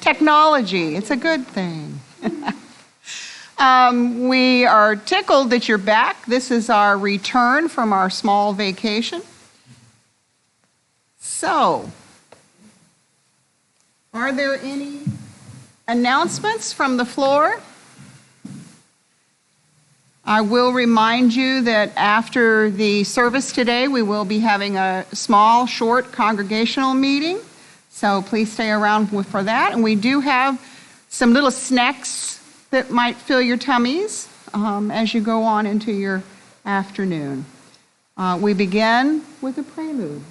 Technology, it's a good thing. We are tickled that you're back. This is our return from our small vacation. So, are there any announcements from the floor? I will remind you that after the service today, we will be having a small, short congregational meeting. So please stay around for that. And we do have some little snacks that might fill your tummies as you go on into your afternoon. We begin with a prelude.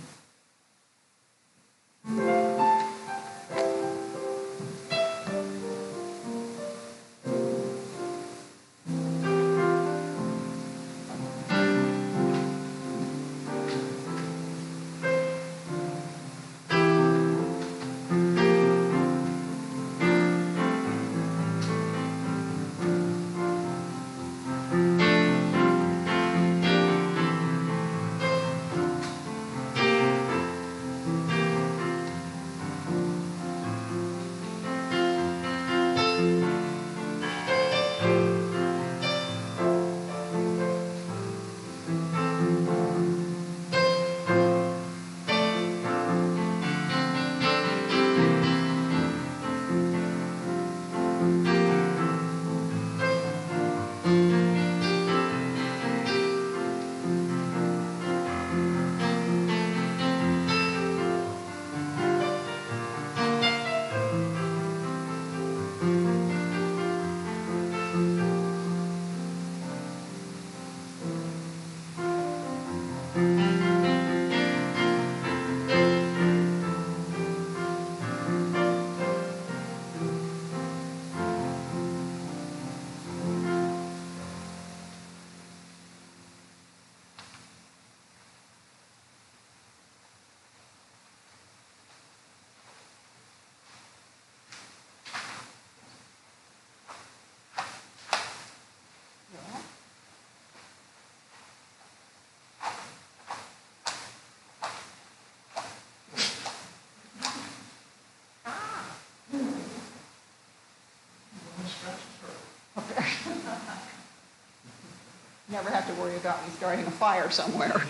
Never have to worry about me starting a fire somewhere.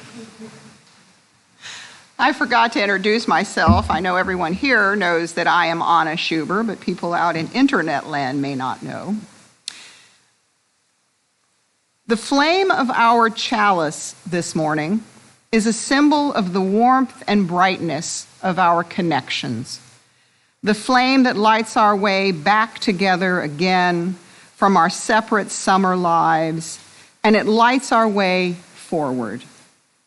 I forgot to introduce myself. I know everyone here knows that I am Anna Schuber, but people out in internet land may not know. The flame of our chalice this morning is a symbol of the warmth and brightness of our connections. The flame that lights our way back together again from our separate summer lives, and it lights our way forward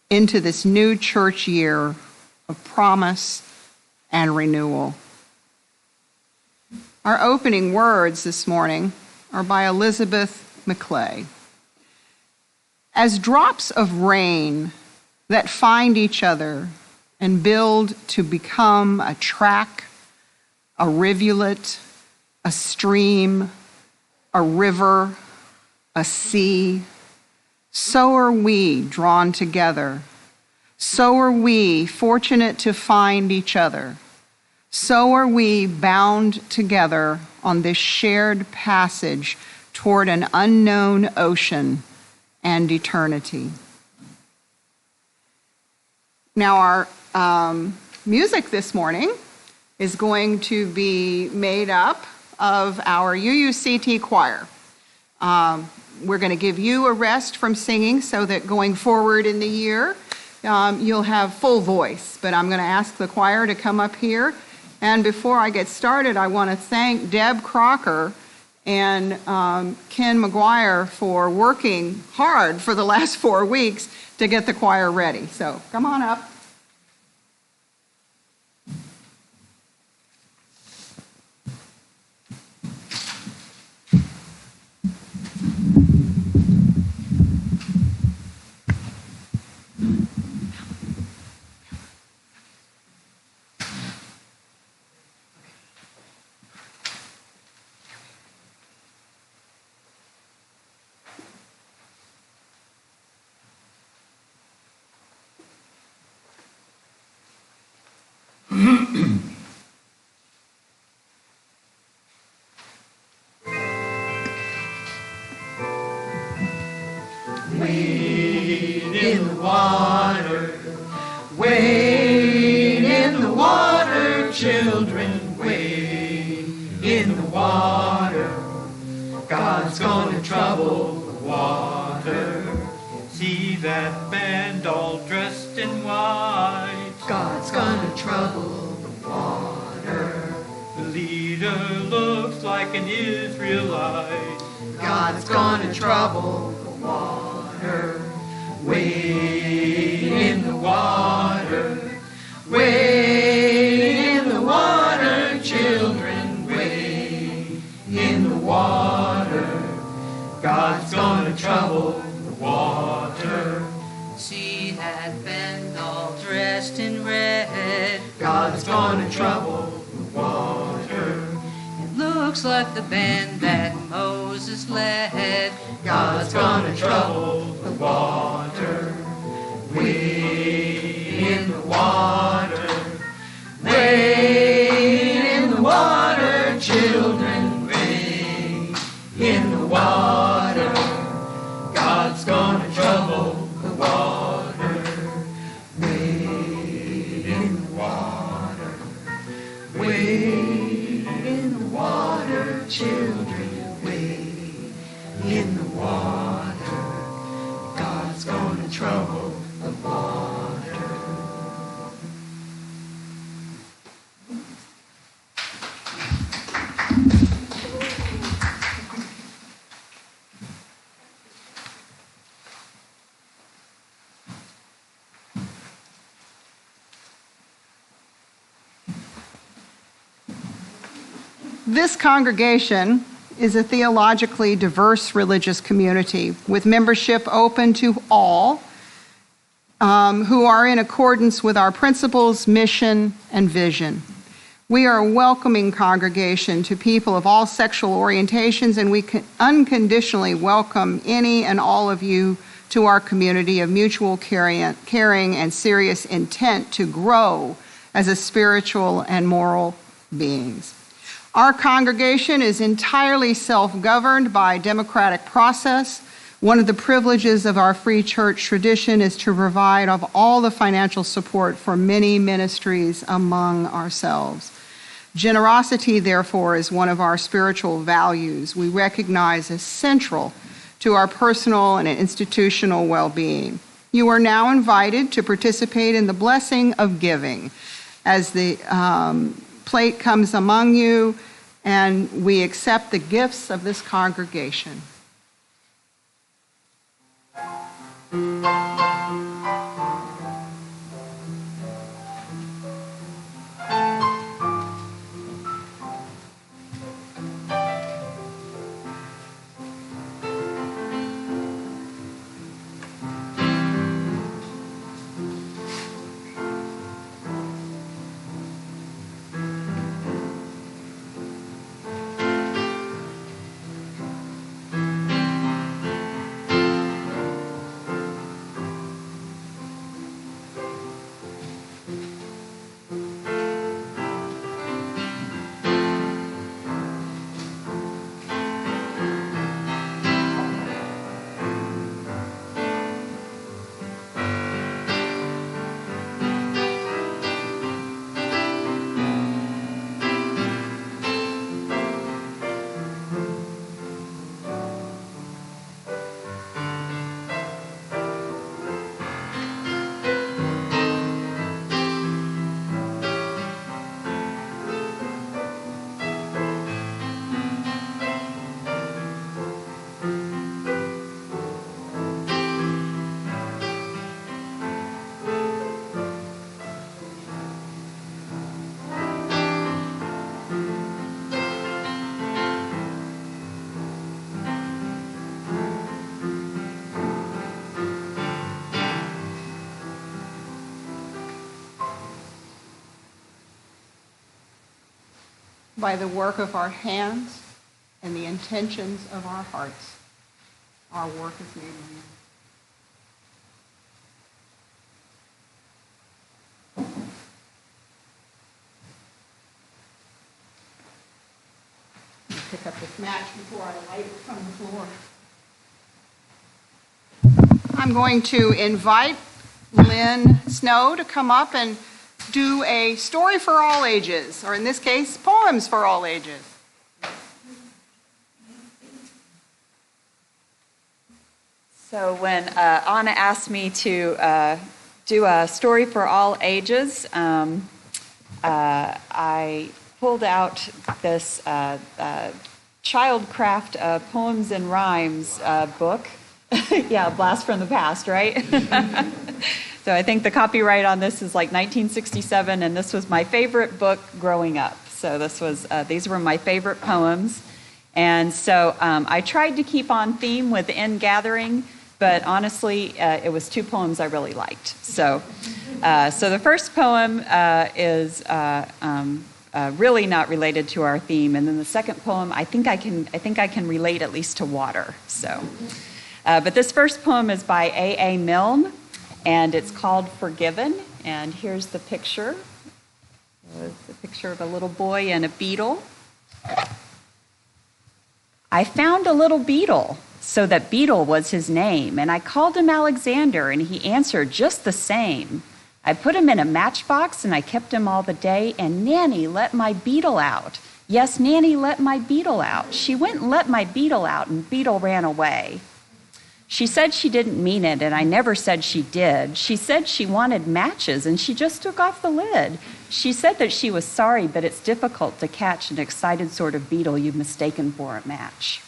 into this new church year of promise and renewal. Our opening words this morning are by Elizabeth McClay. As drops of rain that find each other and build to become a track, a rivulet, a stream, a river, a sea, so are we drawn together. So are we fortunate to find each other. So are we bound together on this shared passage toward an unknown ocean and eternity. Now our music this morning is going to be made up of our UUCT choir. We're going to give you a rest from singing so that going forward in the year, you'll have full voice. But I'm going to ask the choir to come up here. And before I get started, I want to thank Deb Crocker and Ken McGuire for working hard for the last 4 weeks to get the choir ready. So come on up. Wade in the water. Wade in the water, children. Wade in the water. God's gonna trouble the water. See that band all dressed in white. God's gonna trouble the water. The leader looks like an Israelite. God's gonna trouble the water. Wade in the water. Wade in the water, children. Wade in the water. God's gonna trouble the water. See that band all dressed in red. God's gonna trouble the water. It looks like the band that Moses led. God's gonna trouble the water. Wade in the water. Wade in the water, children. Wade in the water. God's gonna trouble the water. Wade in the water. Wade in the water, children. Wade in the water. God's gonna trouble the water. This congregation is a theologically diverse religious community with membership open to all who are in accordance with our principles, mission, and vision. We are a welcoming congregation to people of all sexual orientations, and we unconditionally welcome any and all of you to our community of mutual caring and serious intent to grow as a spiritual and moral beings. Our congregation is entirely self-governed by a democratic process. One of the privileges of our free church tradition is to provide of all the financial support for many ministries among ourselves. Generosity, therefore, is one of our spiritual values we recognize as central to our personal and institutional well-being. You are now invited to participate in the blessing of giving as the plate comes among you, and we accept the gifts of this congregation. By the work of our hands and the intentions of our hearts, our work is made easy. Pick up this match before I light it from the floor. I'm going to invite Lynn Snow to come up and do a story for all ages, or in this case, poems for all ages. So when Anna asked me to do a story for all ages, I pulled out this Childcraft Poems and Rhymes book. Yeah, Blast from the Past, right? So I think the copyright on this is like 1967, and this was my favorite book growing up. So these were my favorite poems. And so I tried to keep on theme with Ingathering, but honestly, it was two poems I really liked. So the first poem is really not related to our theme, and then the second poem, I think I can relate at least to water. So, but this first poem is by A.A. Milne, and it's called Forgiven. And here's the picture. It's a picture of a little boy and a beetle. I found a little beetle, so that Beetle was his name, and I called him Alexander, and he answered just the same. I put him in a matchbox, and I kept him all the day, and Nanny let my beetle out. Yes, Nanny let my beetle out. She went and let my beetle out, and Beetle ran away. She said she didn't mean it, and I never said she did. She said she wanted matches, and she just took off the lid. She said that she was sorry, but it's difficult to catch an excited sort of beetle you've mistaken for a match.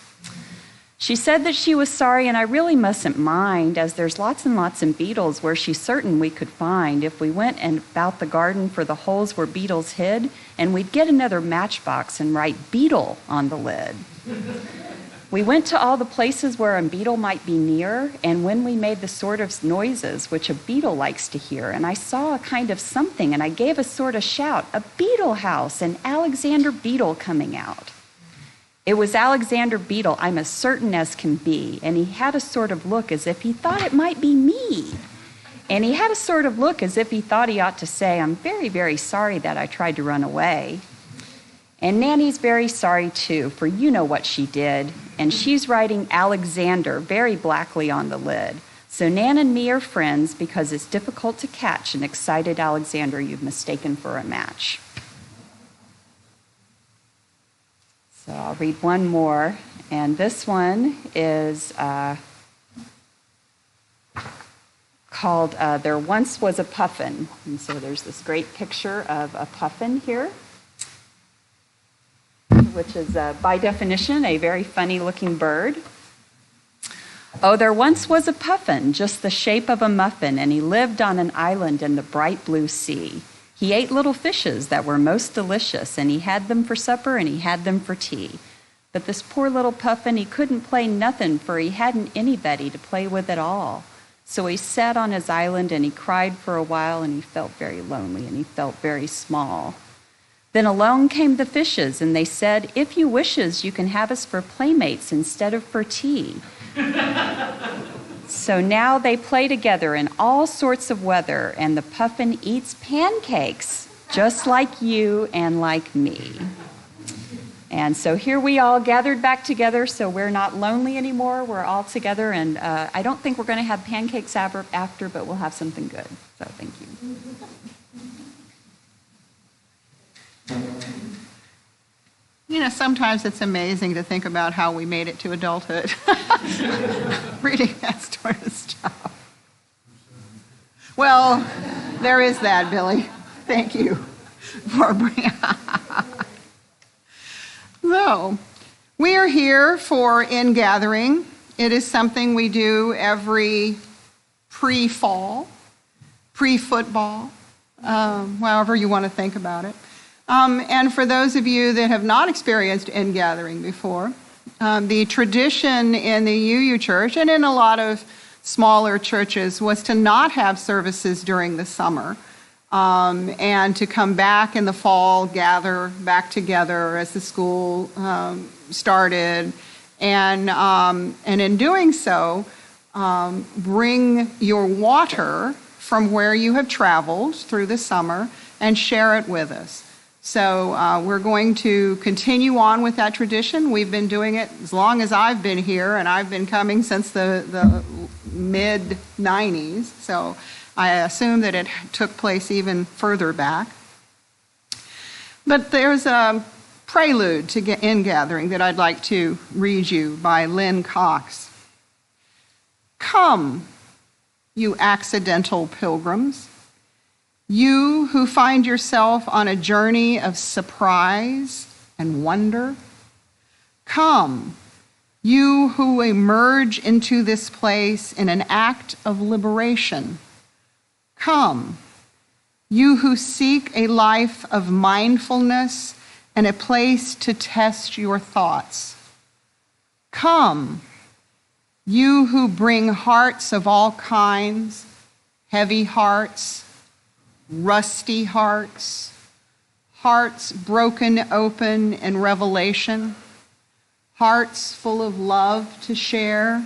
She said that she was sorry, and I really mustn't mind, as there's lots and lots of beetles where she's certain we could find if we went and about the garden for the holes where beetles hid, and we'd get another matchbox and write beetle on the lid. We went to all the places where a beetle might be near, and when we made the sort of noises which a beetle likes to hear, and I saw a kind of something, and I gave a sort of shout, a beetle house, and Alexander Beetle coming out. It was Alexander Beetle, I'm as certain as can be, and he had a sort of look as if he thought it might be me. And he had a sort of look as if he thought he ought to say, I'm very, very sorry that I tried to run away. And Nanny's very sorry too, for you know what she did, and she's writing Alexander very blackly on the lid. So Nan and me are friends because it's difficult to catch an excited Alexander you've mistaken for a match. So I'll read one more, and this one is called There Once Was a Puffin. And so there's this great picture of a puffin here, which is by definition a very funny-looking bird. Oh, there once was a puffin, just the shape of a muffin, and he lived on an island in the bright blue sea. He ate little fishes that were most delicious, and he had them for supper and he had them for tea. But this poor little puffin, he couldn't play nothing, for he hadn't anybody to play with at all. So he sat on his island and he cried for a while, and he felt very lonely and he felt very small. Then along came the fishes, and they said, if you wishes, you can have us for playmates instead of for tea. So now they play together in all sorts of weather, and the puffin eats pancakes, just like you and like me. And so here we all gathered back together, so we're not lonely anymore. We're all together, and I don't think we're going to have pancakes after, but we'll have something good. So thank you. You know, sometimes it's amazing to think about how we made it to adulthood. Reading that sort of stuff. Well, there is that, Billy. Thank you for bringing. So, we are here for Ingathering. It is something we do every pre-fall, pre-football, however you want to think about it. And for those of you that have not experienced Ingathering before, the tradition in the UU church and in a lot of smaller churches was to not have services during the summer and to come back in the fall, gather back together as the school started, and in doing so, bring your water from where you have traveled through the summer and share it with us. So we're going to continue on with that tradition. We've been doing it as long as I've been here, and I've been coming since the mid-90s. So I assume that it took place even further back. But there's a prelude to Ingathering that I'd like to read you by Lynn Cox. Come, you accidental pilgrims, you who find yourself on a journey of surprise and wonder. Come, you who emerge into this place in an act of liberation. Come, you who seek a life of mindfulness and a place to test your thoughts. Come, you who bring hearts of all kinds, heavy hearts, rusty hearts, hearts broken open in revelation, hearts full of love to share.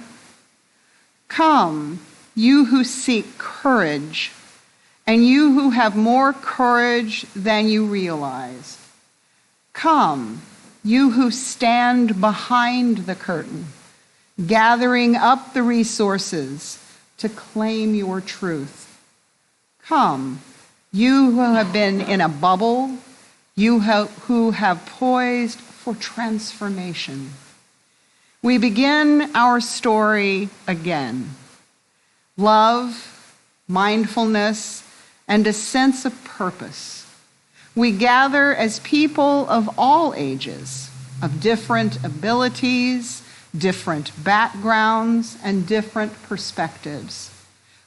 Come, you who seek courage, and you who have more courage than you realize. Come, you who stand behind the curtain, gathering up the resources to claim your truth. Come, you who have been in a bubble, who have poised for transformation. We begin our story again. Love, mindfulness, and a sense of purpose. We gather as people of all ages, of different abilities, different backgrounds, and different perspectives.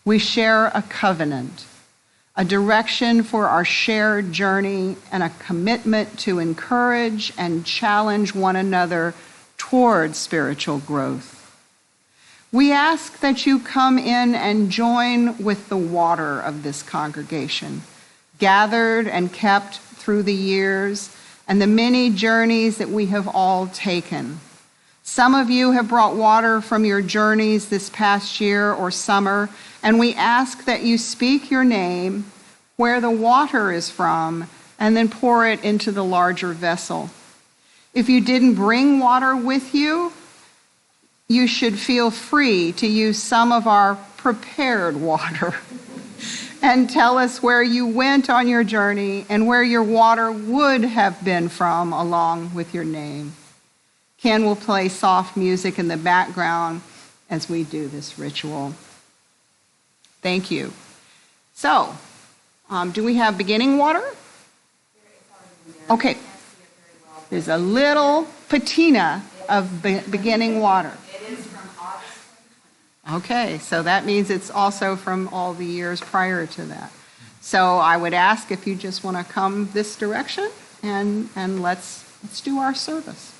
We share a covenant, a direction for our shared journey, and a commitment to encourage and challenge one another toward spiritual growth. We ask that you come in and join with the water of this congregation, gathered and kept through the years and the many journeys that we have all taken. Some of you have brought water from your journeys this past year or summer, and we ask that you speak your name, where the water is from, and then pour it into the larger vessel. If you didn't bring water with you, you should feel free to use some of our prepared water and tell us where you went on your journey and where your water would have been from along with your name. Ken will play soft music in the background as we do this ritual. Thank you. So, do we have beginning water? Okay. There's a little patina of beginning water. Okay, so that means it's also from all the years prior to that. So I would ask if you just want to come this direction and let's do our service.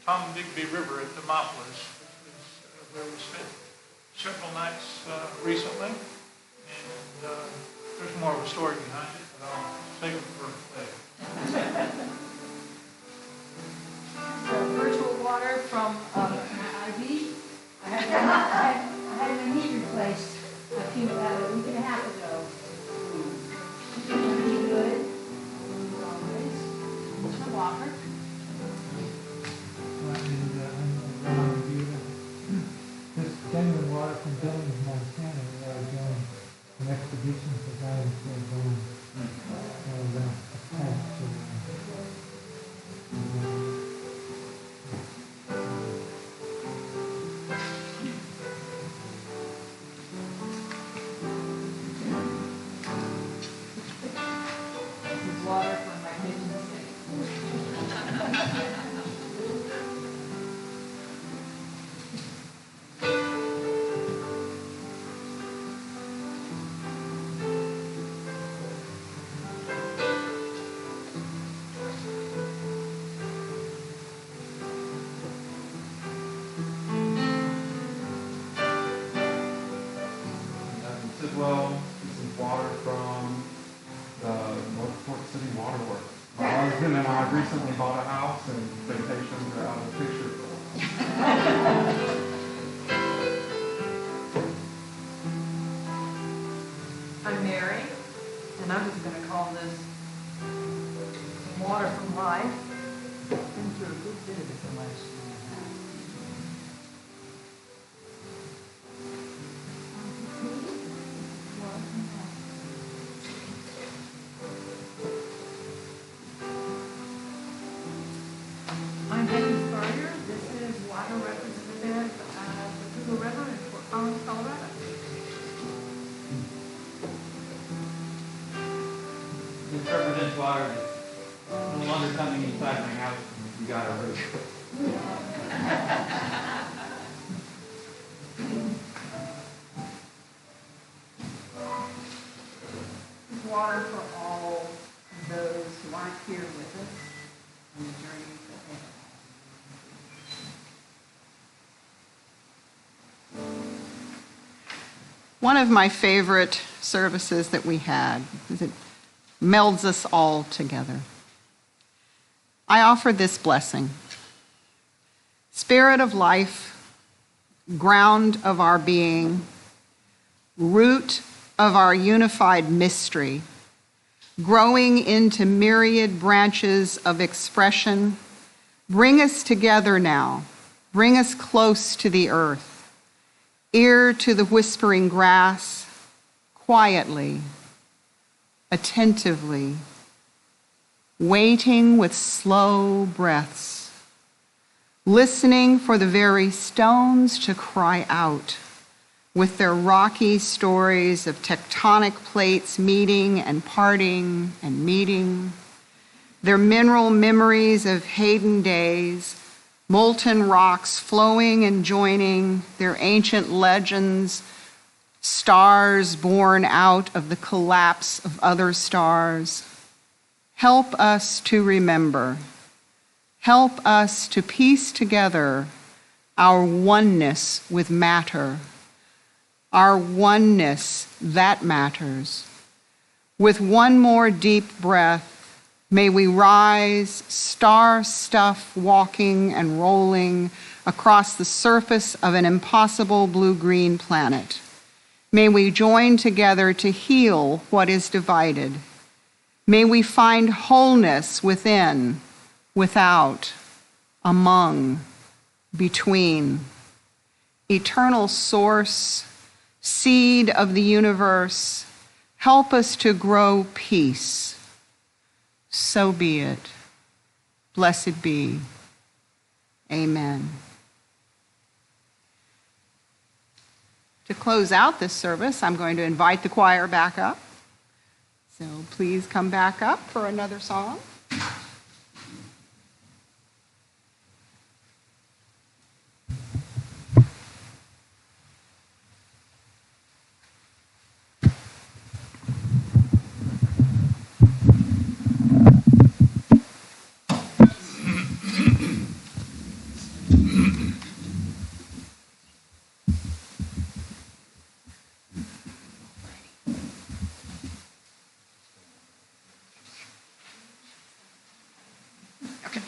Tom Digby River at Demopolis, which is where we spent several nights recently. And there's more of a story behind it, but I'll save it for later. Virtual water from IV. I had my knee replaced a week and a half ago. Pretty good. Always. It's a walker. This genuine water from Billings, Montana, where I was doing an expedition for guys who were going attached to Water from my kitchen sink. Well, this is water from the Northport City Water Works. My husband and I recently bought a house, and vacations are out of the picture for us. I'm Mary, and I'm just going to call this water from life. I've been through a good bit of it the last year. I'm Becky Carter. This is water representative of the Cougar River in Fort Collins, Colorado. This represents water that's no longer coming inside my house. You got a roof. Water for all those who aren't here with us on the journey that they have. One of my favorite services that we had is it melds us all together. I offer this blessing. Spirit of life, ground of our being, root of our unified mystery, growing into myriad branches of expression, bring us together now. Bring us close to the earth. Ear to the whispering grass, quietly, attentively, waiting with slow breaths, listening for the very stones to cry out with their rocky stories of tectonic plates meeting and parting and meeting, their mineral memories of Hayden days, molten rocks flowing and joining, their ancient legends, stars born out of the collapse of other stars. Help us to remember. Help us to piece together our oneness with matter, our oneness that matters. With one more deep breath, may we rise, star stuff walking and rolling across the surface of an impossible blue-green planet. May we join together to heal what is divided. May we find wholeness within, without, among, between. Eternal source, seed of the universe, help us to grow peace. So be it. Blessed be. Amen. To close out this service, I'm going to invite the choir back up. So please come back up for another song.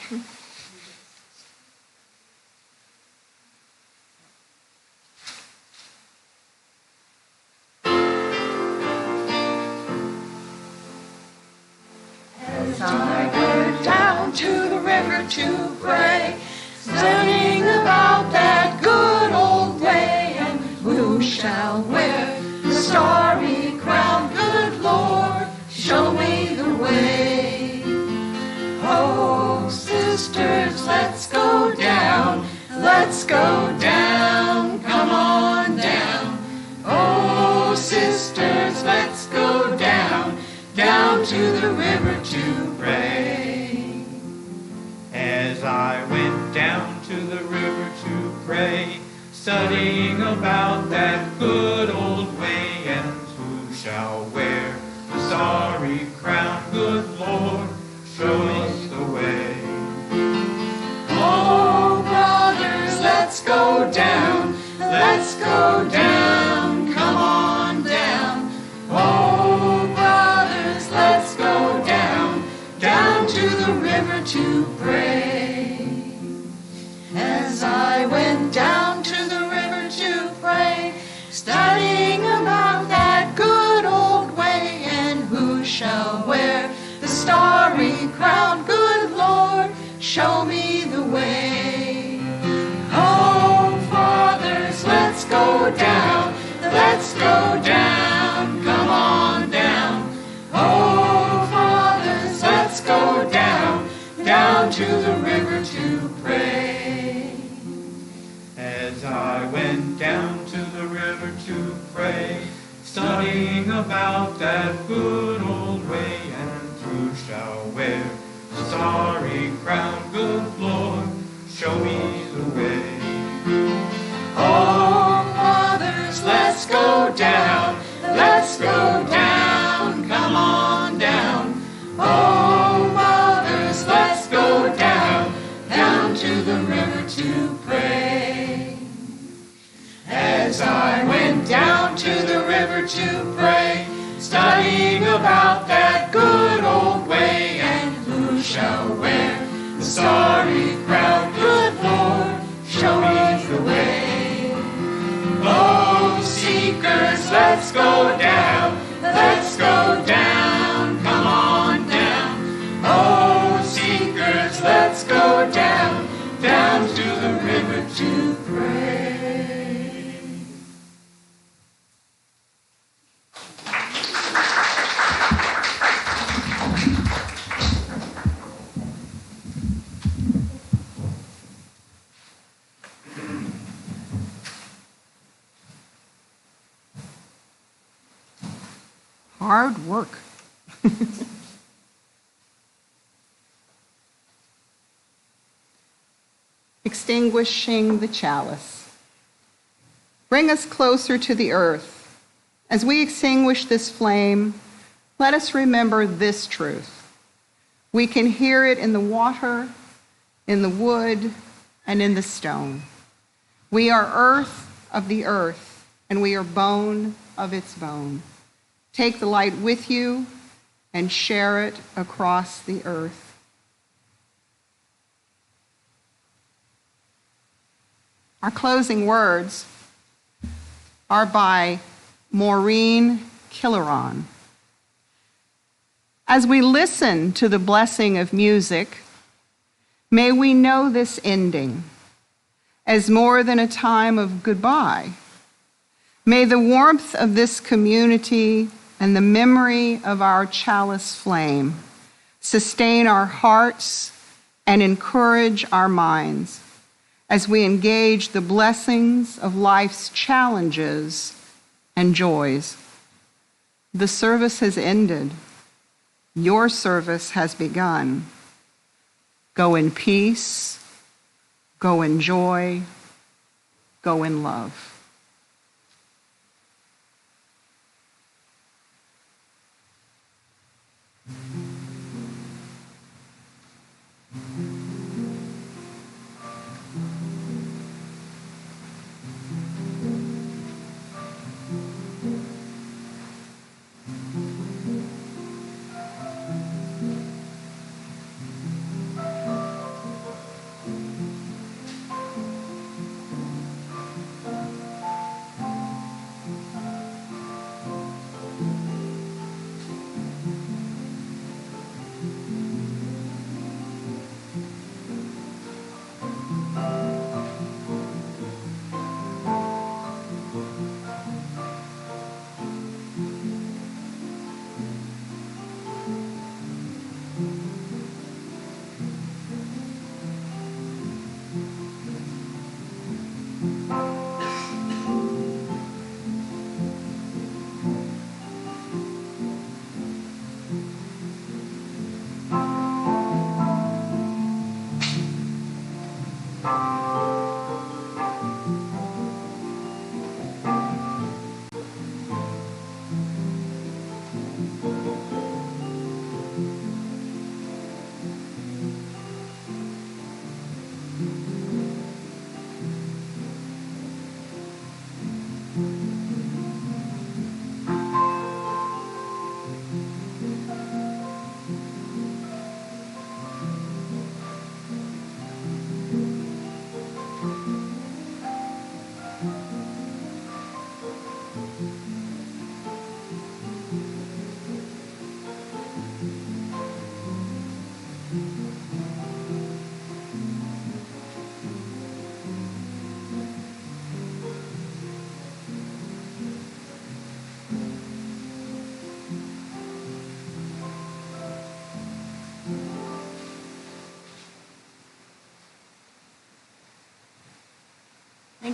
As I went down to the river to pray, studying about that good old way, and who shall wear the starry crown? Good Lord, show me the way. Oh, sisters, let's go down, come on down. Oh, sisters, let's go down to the river to pray. As I went down to the river to pray, studying about that good old way, and who shall wear the starry crown? Good Lord, show us the way. Oh, brothers, let's go down, come on down. Oh, brothers, let's go down to the river to pray. As I went down to the river to pray, studying about that good old way, and who shall wear the starry crown? Good Lord, show me the way. Oh, fathers, let's go down, come on down. Oh, fathers, let's go down to the river to pray. As I went down to the river to pray, studying about that good old way, and who shall wear the starry crown? Good Lord, show me the way. Oh, fathers, let's go down, come on down. Oh, mothers, let's go down to the river to pray. As I went down to the river to pray, studying about that good old way, and who shall wear the starry crown? Good Lord, show me the way. Oh, seekers, let's go down, come on down. Oh, seekers, let's go down to the river to pray. Hard work. Extinguishing the chalice. Bring us closer to the earth. As we extinguish this flame, let us remember this truth. We can hear it in the water, in the wood, and in the stone. We are earth of the earth, and we are bone of its bone. Take the light with you and share it across the earth. Our closing words are by Maureen Killeron. As we listen to the blessing of music, may we know this ending as more than a time of goodbye. May the warmth of this community and the memory of our chalice flame sustain our hearts and encourage our minds as we engage the blessings of life's challenges and joys. The service has ended. Your service has begun. Go in peace, go in joy, go in love.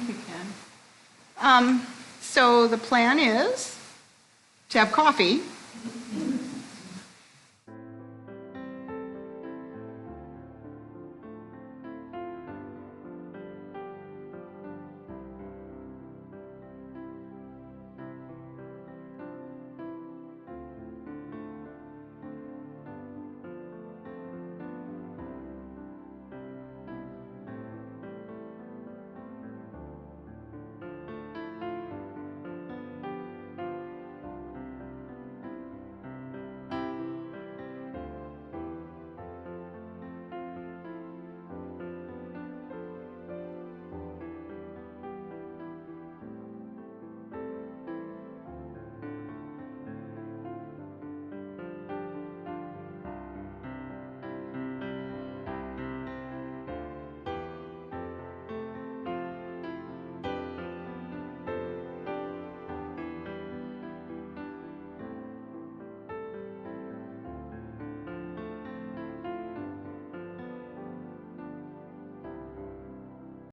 Thank you, Ken. So the plan is to have coffee